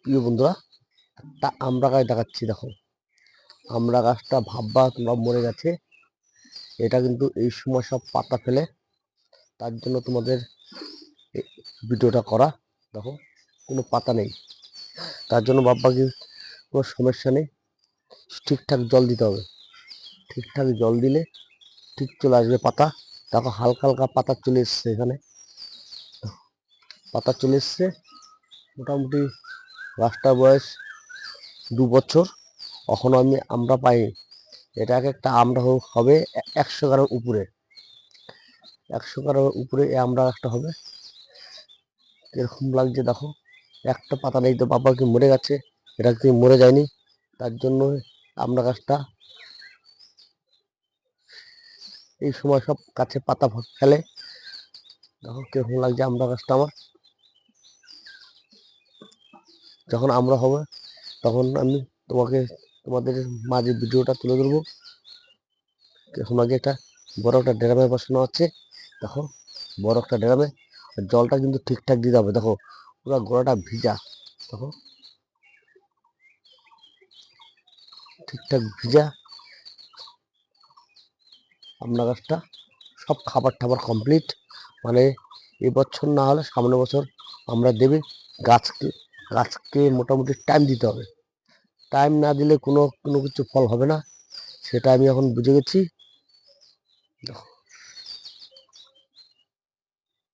প্রিয় বন্ধুরা, একটা আমড়া গাছ দেখাচ্ছি। দেখো, আমড়া গাছটা ভাববা তোমরা মরে গেছে। এটা কিন্তু এই সময় সব পাতা ফেলে, তার জন্য তোমাদের ভিডিওটা করা। দেখো, কোনো পাতা নেই, তার জন্য ভাববা কি কোনো সমস্যা নেই। ঠিকঠাক জল দিতে হবে, ঠিকঠাক জল দিলে ঠিক চলে আসবে পাতা। দেখো, হালকা হালকা পাতা চলে এসছে, এখানে পাতা চলে এসছে। মোটামুটি গাছটার বয়স 2 বছর, এখনো আমরা পাইনি। এটা একটা আমরা হবে 100 গ্রামের উপরে। 100 গ্রামের উপরে এই আমরা একটা হবে। এরকম লাগছে। দেখো, একটা পাতা নেই, তো বাবা কি মরে গেছে? এটা কি মরে যায়নি? তার জন্য আমরা গাছটা এই সময় সব গাছে পাতা ফেলে। দেখো কিরকম লাগছে আমরা গাছটা আমার। যখন আমরা হবে তখন আমি তোমাদের মাঝে ভিডিওটা তুলে ধরবো। কিরকম লাগে। একটা বড় একটা ড্রামে বসানো আছে। দেখো, বড় একটা ড্রামে জলটা কিন্তু ঠিকঠাক দিতে হবে। দেখো, পুরো গোড়াটা ভিজা। দেখো, ঠিকঠাক ভিজা আমড়া গাছটা। সব খাবার টাবার কমপ্লিট। মানে এবছর না হলে সামনের বছর আমরা দেবে। গাছকে গাছকে মোটামুটি টাইম দিতে হবে। টাইম না দিলে কোনো কোনো কিছু ফল হবে না, সেটা আমি এখন বুঝে গেছি।